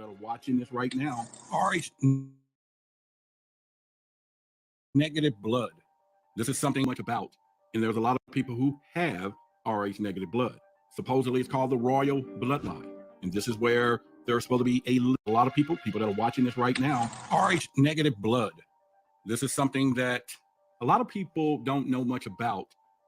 that are watching this right now are negative blood. This is something much about, and there's a lot of people who have Rh negative blood. Supposedly it's called the royal bloodline, and this is where there's supposed to be a lot of people that are watching this right now, Rh negative blood. This is something that a lot of people don't know much about,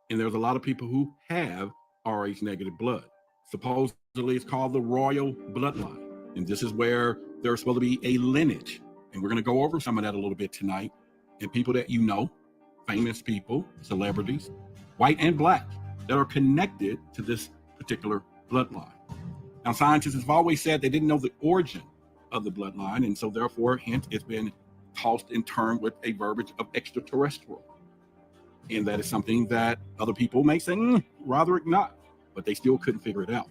and there's a lot of people who have Rh negative blood. Supposedly it's called the royal bloodline, and this is where there's supposed to be a lineage, and we're going to go over some of that a little bit tonight, and people that you know, famous people, celebrities, white and black, that are connected to this particular bloodline. Now, scientists have always said they didn't know the origin of the bloodline, and so therefore, hence, it's been tossed in turn with a verbiage of extraterrestrial. And that is something that other people may say, rather not, but they still couldn't figure it out.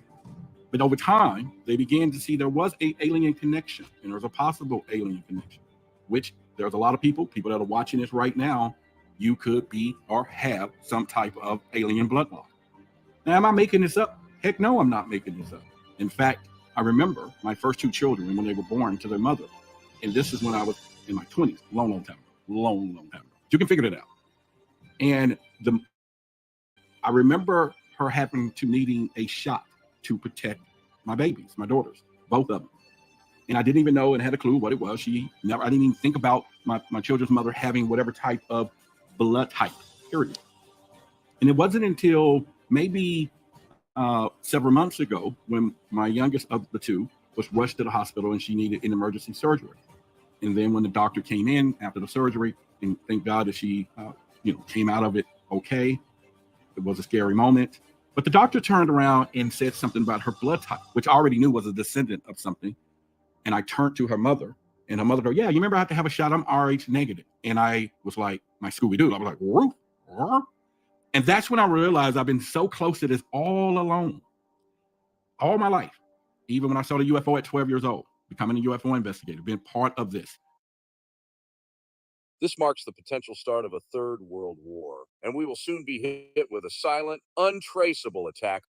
But over time, they began to see there was an alien connection, and there was a possible alien connection, which there's a lot of people that are watching this right now, you could be or have some type of alien bloodline. Now, am I making this up? Heck no, I'm not making this up. In fact, I remember my first two children when they were born to their mother. And this is when I was in my 20s, long time ago. You can figure it out. And I remember her having to needing a shot to protect my babies, my daughters, both of them. And I didn't even know and had a clue what it was. I didn't even think about my children's mother having whatever type of blood type, period. And it wasn't until maybe several months ago when my youngest of the two was rushed to the hospital and she needed an emergency surgery. And then when the doctor came in after the surgery, and thank God that she came out of it okay. It was a scary moment. But the doctor turned around and said something about her blood type, which I already knew was a descendant of something. And I turned to her mother, and her mother goes, "Yeah, you remember I have to have a shot? I'm Rh negative." And I was like, my Scooby-Doo. I was like, "Woof, woof." And that's when I realized I've been so close to this all along, all my life. Even when I saw the UFO at 12 years old, becoming a UFO investigator, being part of this. This marks the potential start of a third world war, and we will soon be hit with a silent, untraceable attack.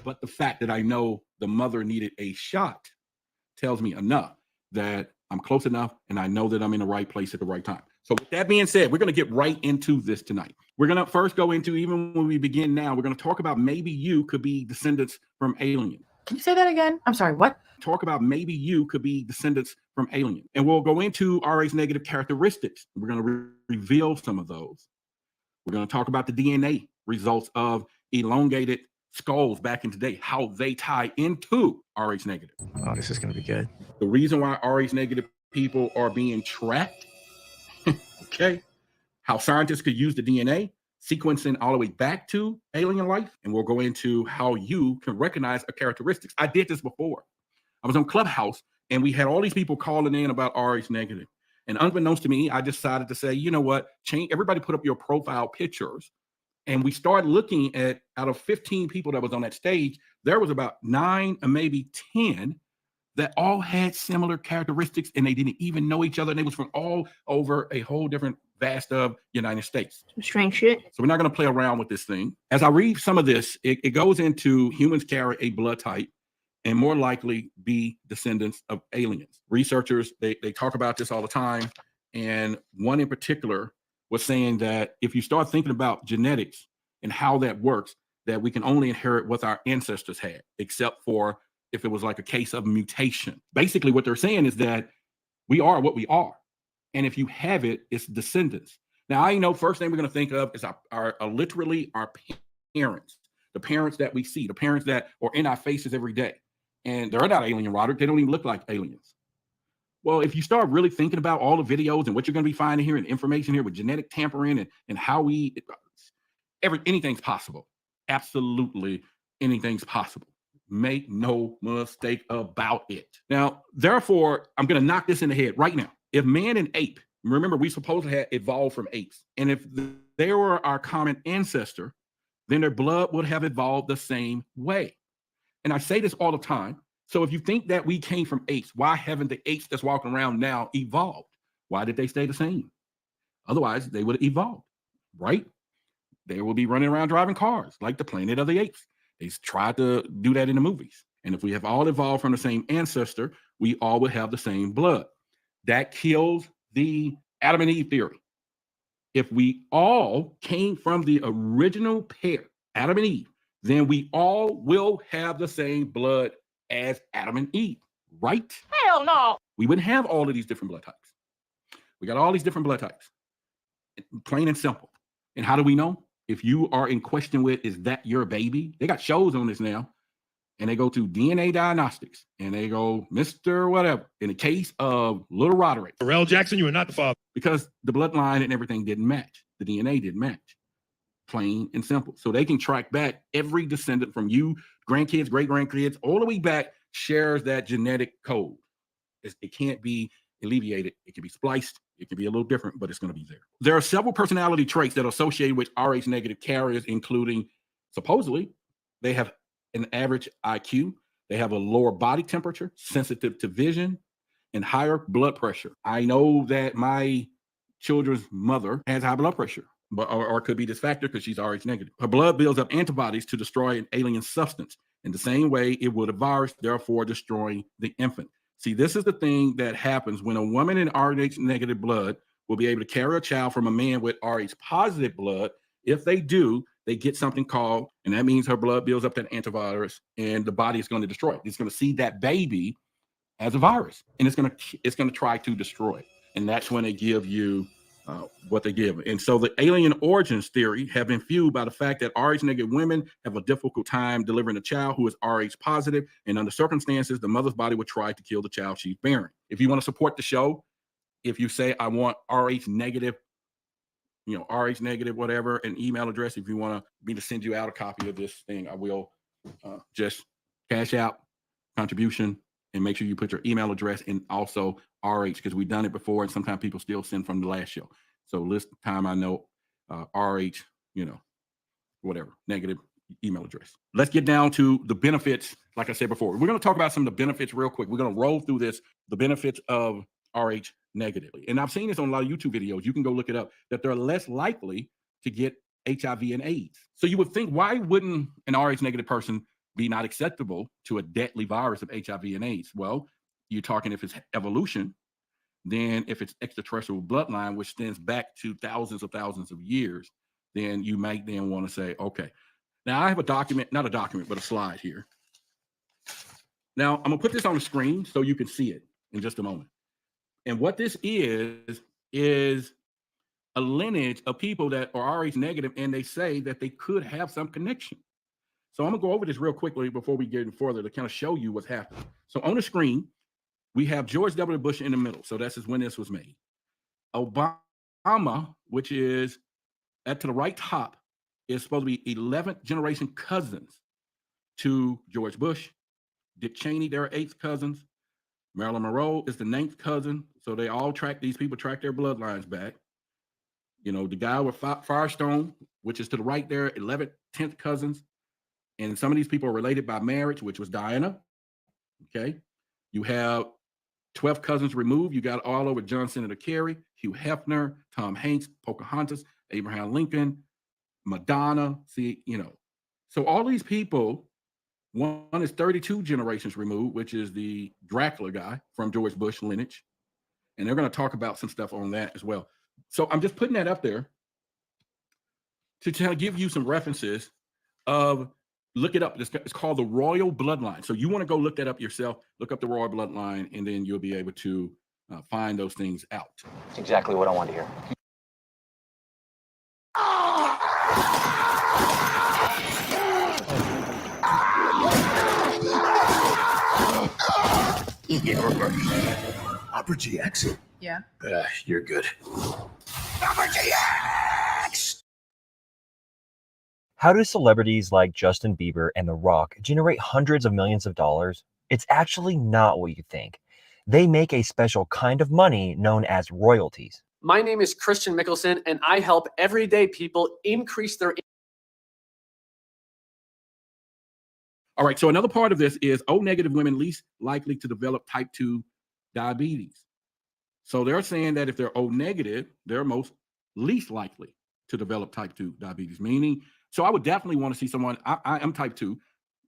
But the fact that I know the mother needed a shot tells me enough that I'm close enough and I know that I'm in the right place at the right time. So with that being said, we're going to get right into this tonight. We're going to first go into, even when we begin now, we're going to talk about maybe you could be descendants from aliens. Can you say that again? I'm sorry, what? Talk about maybe you could be descendants from aliens. And we'll go into Rh negative characteristics. We're going to reveal some of those. We're going to talk about the DNA results of elongated skulls back in today, how they tie into Rh negative. Oh, this is going to be good. The reason why Rh negative people are being tracked, okay, how scientists could use the DNA, sequencing all the way back to alien life, and we'll go into how you can recognize a characteristics. I did this before. I was on Clubhouse, and we had all these people calling in about Rh negative. And unbeknownst to me, I decided to say, you know what, everybody put up your profile pictures. And we started looking at, out of 15 people that was on that stage, there was about 9 or maybe 10 that all had similar characteristics, and they didn't even know each other. And they was from all over a whole different vast of United States. Strange shit. So we're not going to play around with this thing. As I read some of this, it goes into humans carry a blood type and more likely be descendants of aliens. Researchers, they talk about this all the time. And one in particular was saying that if you start thinking about genetics and how that works, that we can only inherit what our ancestors had, except for if it was like a case of mutation. Basically, what they're saying is that we are what we are. And if you have it, it's descendants. Now, I know first thing we're going to think of is our literally our parents, the parents that we see, the parents that are in our faces every day. And they're not alien, Roderick. They don't even look like aliens. Well, if you start really thinking about all the videos and what you're going to be finding here and information here with genetic tampering and how anything's possible. Absolutely anything's possible. Make no mistake about it. Now, therefore, I'm going to knock this in the head right now. If man and ape, remember, we supposedly had evolved from apes, and if they were our common ancestor, then their blood would have evolved the same way. And I say this all the time. So if you think that we came from apes, why haven't the apes that's walking around now evolved? Why did they stay the same? Otherwise, they would have evolved, right? They will be running around driving cars like the Planet of the Apes. They tried to do that in the movies. And if we have all evolved from the same ancestor, we all would have the same blood. That kills the Adam and Eve theory. If we all came from the original pair, Adam and Eve, then we all will have the same blood as Adam and Eve, right? Hell no. We wouldn't have all of these different blood types. We got all these different blood types, plain and simple. And how do we know? If you are in question with, is that your baby? They got shows on this now, and they go to DNA diagnostics, and they go, Mr. Whatever, in the case of little Roderick. Pharrell Jackson, you are not the father. Because the bloodline and everything didn't match. The DNA didn't match. Plain and simple. So they can track back every descendant from you, grandkids, great-grandkids, all the way back, shares that genetic code. It can't be alleviated. It can be spliced. It can be a little different, but it's going to be there. There are several personality traits that are associated with Rh negative carriers, including, supposedly, they have an average IQ, they have a lower body temperature, sensitive to vision, and higher blood pressure. I know that my children's mother has high blood pressure, but or could be this factor because she's Rh negative. Her blood builds up antibodies to destroy an alien substance in the same way it would a virus, therefore destroying the infant. See, this is the thing that happens when a woman in Rh negative blood will be able to carry a child from a man with Rh positive blood. If they do, they get something called, and that means her blood builds up that antivirus, and the body is going to destroy it. It's going to see that baby as a virus, and it's going to try to destroy it. And that's when they give you what they give. And so the alien origins theory have been fueled by the fact that Rh negative women have a difficult time delivering a child who is Rh positive, and under circumstances, the mother's body would try to kill the child she's bearing. If you want to support the show, if you say, I want Rh negative, Rh negative, whatever, an email address, if you want me to send you out a copy of this thing, I will just cash out contribution and make sure you put your email address and also RH, because we've done it before and sometimes people still send from the last show. So this time I know RH, whatever, negative email address. Let's get down to the benefits. Like I said before, we're going to talk about some of the benefits real quick. We're going to roll through this, the benefits of Rh negatively. And I've seen this on a lot of YouTube videos. You can go look it up, that they're less likely to get HIV and AIDS. So you would think, why wouldn't an Rh negative person be not acceptable to a deadly virus of HIV and AIDS? Well, you're talking if it's evolution, then if it's extraterrestrial bloodline, which stems back to thousands of years, then you might then want to say, okay. Now I have a document, not a document, but a slide here. Now I'm gonna put this on the screen so you can see it in just a moment. And what this is a lineage of people that are Rh negative, and they say that they could have some connection. So I'm gonna go over this real quickly before we get further to kind of show you what's happening. So on the screen, we have George W. Bush in the middle. So that's when this was made. Obama, which is to the right top, is supposed to be 11th generation cousins to George Bush. Dick Cheney, they're 8th cousins. Marilyn Monroe is the 9th cousin. So they all these people track their bloodlines back. The guy with Firestone, which is to the right there, 11th, 10th cousins. And some of these people are related by marriage, which was Diana. Okay. You have 12 cousins removed. You got all over John Senator Kerry, Hugh Hefner, Tom Hanks, Pocahontas, Abraham Lincoln, Madonna. So all these people, one is 32 generations removed, which is the Dracula guy from George Bush lineage. And they're going to talk about some stuff on that as well. So I'm just putting that up there to kind of give you some references of, look it up. It's called the Royal Bloodline. So you want to go look that up yourself, look up the Royal Bloodline, and then you'll be able to find those things out. That's exactly what I want to hear. Opera GX? Yeah. You're good. Opera GX! How do celebrities like Justin Bieber and The Rock generate hundreds of millions of dollars? It's actually not what you think. They make a special kind of money known as royalties. My name is Christian Mickelson, and I help everyday people increase their. All right, so another part of this is O-negative women least likely to develop type 2 diabetes. So they're saying that if they're O-negative, they're most least likely to develop type 2 diabetes, meaning, so I would definitely want to see someone, I am type 2,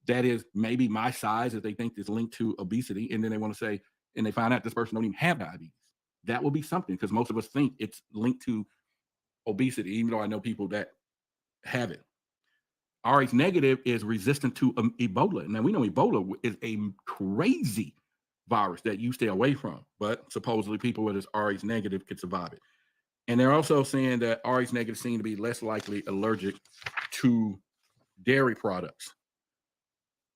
that is maybe my size that they think is linked to obesity, and then they want to say, and they find out this person don't even have diabetes. That will be something, because most of us think it's linked to obesity, even though I know people that have it. Rh negative is resistant to Ebola. Now, we know Ebola is a crazy virus that you stay away from, but supposedly people with this Rh negative could survive it. And they're also saying that Rh negative seem to be less likely allergic to dairy products.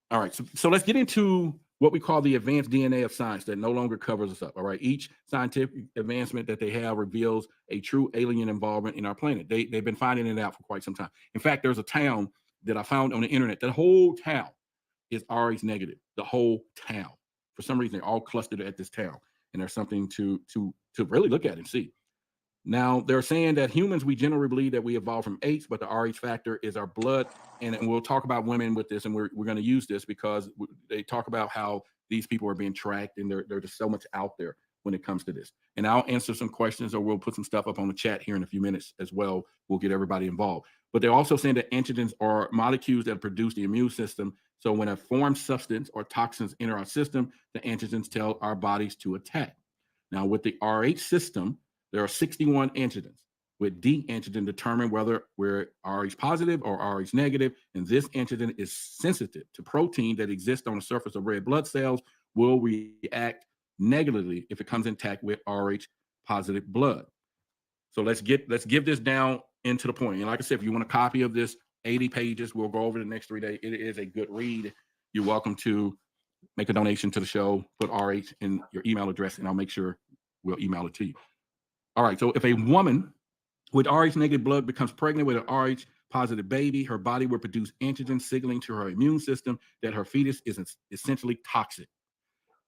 All right, so let's get into what we call the advanced DNA of science that no longer covers us up. All right, each scientific advancement that they have reveals a true alien involvement in our planet. They've been finding it out for quite some time. In fact, there's a town that I found on the internet. The whole town is Rh negative. The whole town. For some reason, they're all clustered at this town, and there's something to really look at and see. Now, they're saying that humans, we generally believe that we evolved from apes, but the Rh factor is our blood. And we'll talk about women with this, and we're going to use this because they talk about how these people are being tracked, and there's just so much out there when it comes to this. And I'll answer some questions, or we'll put some stuff up on the chat here in a few minutes as well. We'll get everybody involved. But they're also saying that antigens are molecules that produce the immune system. So when a foreign substance or toxins enter our system, the antigens tell our bodies to attack. Now, with the Rh system, there are 61 antigens, with D antigen determine whether we're Rh positive or Rh negative, and this antigen is sensitive to protein that exists on the surface of red blood cells, will react negatively if it comes in contact with Rh positive blood. So let's give this down into the point. And like I said, if you want a copy of this, 80 pages, we'll go over the next 3 days. It is a good read. You're welcome to make a donation to the show, put RH in your email address, and I'll make sure we'll email it to you. All right, so if a woman with Rh negative blood becomes pregnant with an Rh positive baby, her body will produce antigen signaling to her immune system that her fetus is essentially toxic.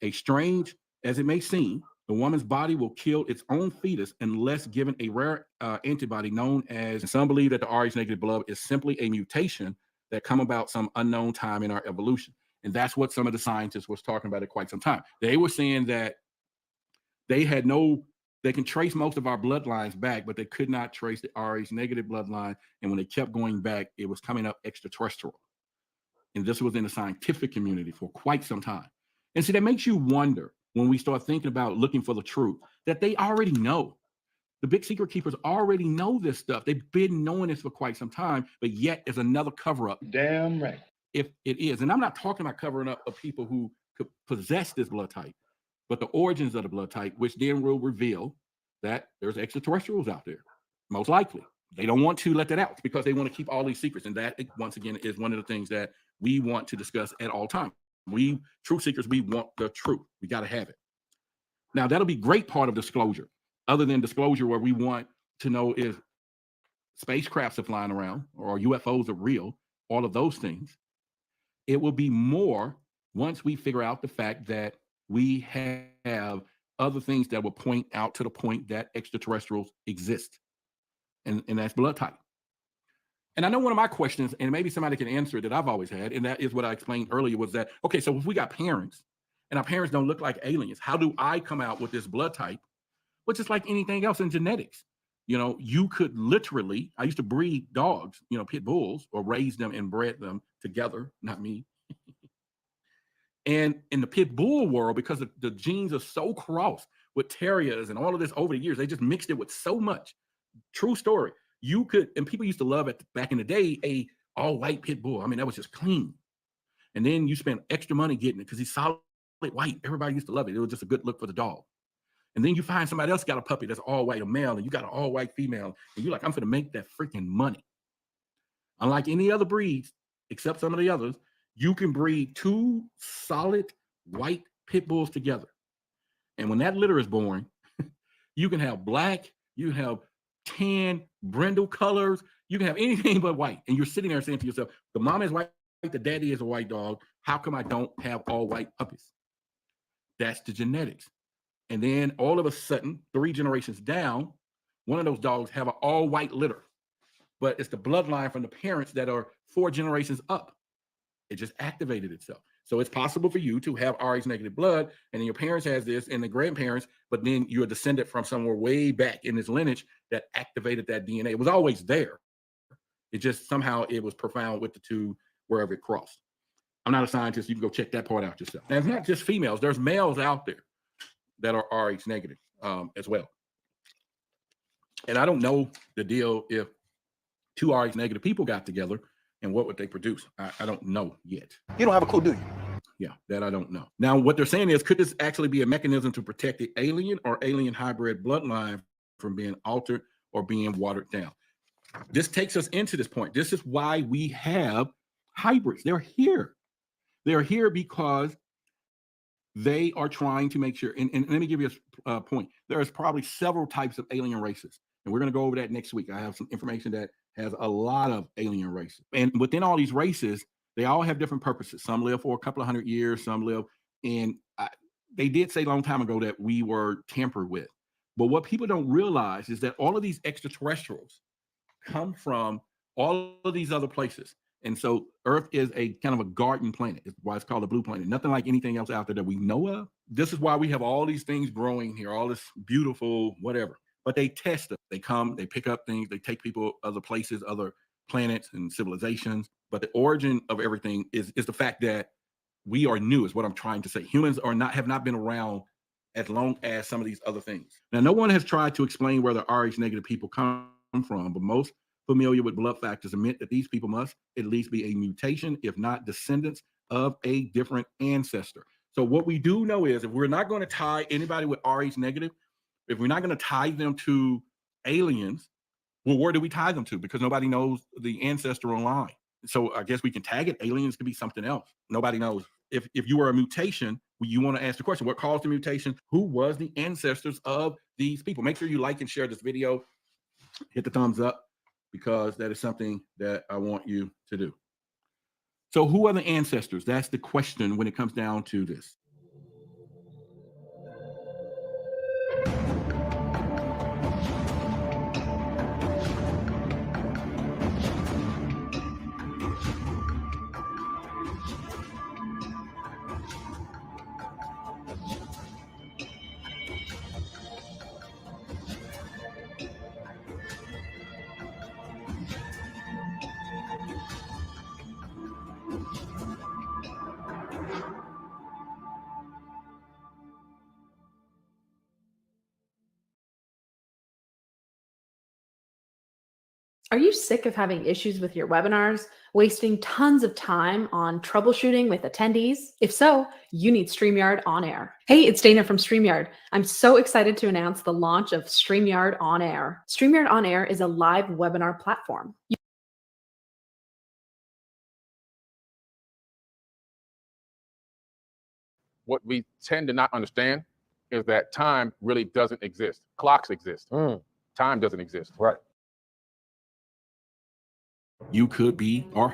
As strange as it may seem, the woman's body will kill its own fetus unless given a rare antibody known as, and some believe that the Rh negative blood is simply a mutation that come about some unknown time in our evolution. And that's what some of the scientists was talking about at quite some time. They were saying that they can trace most of our bloodlines back, but they could not trace the Rh negative bloodline. And when they kept going back, it was coming up extraterrestrial. And this was in the scientific community for quite some time. And so that makes you wonder, when we start thinking about looking for the truth, that they already know. The big secret keepers already know this stuff. They've been knowing this for quite some time, but yet there's another cover up. Damn right. If it is. And I'm not talking about covering up of people who could possess this blood type, but the origins of the blood type, which then will reveal that there's extraterrestrials out there, most likely. They don't want to let that out because they want to keep all these secrets. And that, once again, is one of the things that we want to discuss at all times. We, truth seekers, we want the truth. We got to have it. Now, that'll be great part of disclosure. Other than disclosure, where we want to know if spacecrafts are flying around or UFOs are real, all of those things. It will be more once we figure out the fact that we have other things that will point out to the point that extraterrestrials exist. And that's blood type. And I know one of my questions, and maybe somebody can answer it, that I've always had, and that is what I explained earlier, was that, okay, so if we got parents and our parents don't look like aliens, how do I come out with this blood type? Well, just like anything else in genetics. You know, you could literally, I used to breed dogs, you know, pit bulls, or raise them and bred them together, not me. And in the pit bull world, because the genes are so crossed with terriers and all of this over the years, they just mixed it with so much. True story. You could, and people used to love it back in the day, a all-white pit bull. I mean, that was just clean. And then you spend extra money getting it because he's solid white. Everybody used to love it. It was just a good look for the dog. And then you find somebody else got a puppy that's all white, a male, and you got an all white female, and you're like, I'm going to make that freaking money. Unlike any other breeds, except some of the others, you can breed two solid white pit bulls together. And when that litter is born, you can have black, you have tan, brindle colors. You can have anything but white. And you're sitting there saying to yourself, the mom is white, the daddy is a white dog. How come I don't have all white puppies? That's the genetics. And then all of a sudden, 3 generations down, one of those dogs have an all white litter. But it's the bloodline from the parents that are 4 generations up. It just activated itself. So it's possible for you to have Rh negative blood, and then your parents has this, and the grandparents, but then you're a descendant from somewhere way back in this lineage that activated that DNA. It was always there. It just somehow it was profound with the 2 wherever it crossed. I'm not a scientist. You can go check that part out yourself. And it's not just females. There's males out there that are Rh negative as well. And I don't know the deal if 2 Rh negative people got together and what would they produce. I don't know yet. You don't have a clue, do you? Yeah, that I don't know. Now, what they're saying is, could this actually be a mechanism to protect the alien or alien hybrid bloodline from being altered or being watered down? This takes us into this point. This is why we have hybrids. They're here. They're here because they are trying to make sure, and let me give you a point. There is probably several types of alien races, and we're going to go over that next week. I have some information that has a lot of alien races. And within all these races, they all have different purposes. Some live for a couple of 100 years, some live, and they did say a long time ago that we were tampered with. But what people don't realize is that all of these extraterrestrials come from all of these other places. And so Earth is a kind of a garden planet. It's why it's called a blue planet. Nothing like anything else out there that we know of. This is why we have all these things growing here, all this beautiful whatever. But they test it. They come, they pick up things, they take people other places, other planets and civilizations. But the origin of everything is the fact that we are new, is what I'm trying to say. Humans have not been around as long as some of these other things. Now, no one has tried to explain where the Rh negative people come from, but most familiar with blood factors admit that these people must at least be a mutation, if not descendants of a different ancestor. So what we do know is, if we're not going to tie anybody with Rh negative, if we're not going to tie them to aliens, well, where do we tie them to? Because nobody knows the ancestral line. So I guess we can tag it. Aliens could be something else. Nobody knows. If you were a mutation, you want to ask the question, what caused the mutation? Who was the ancestors of these people? Make sure you like and share this video. Hit the thumbs up, because that is something that I want you to do. So who are the ancestors? That's the question when it comes down to this. Are you sick of having issues with your webinars, wasting tons of time on troubleshooting with attendees? If so, you need StreamYard On Air. Hey, it's Dana from StreamYard. I'm so excited to announce the launch of StreamYard On Air. StreamYard On Air is a live webinar platform. What we tend to not understand is that time really doesn't exist. Clocks exist. Time doesn't exist. Right. You could be or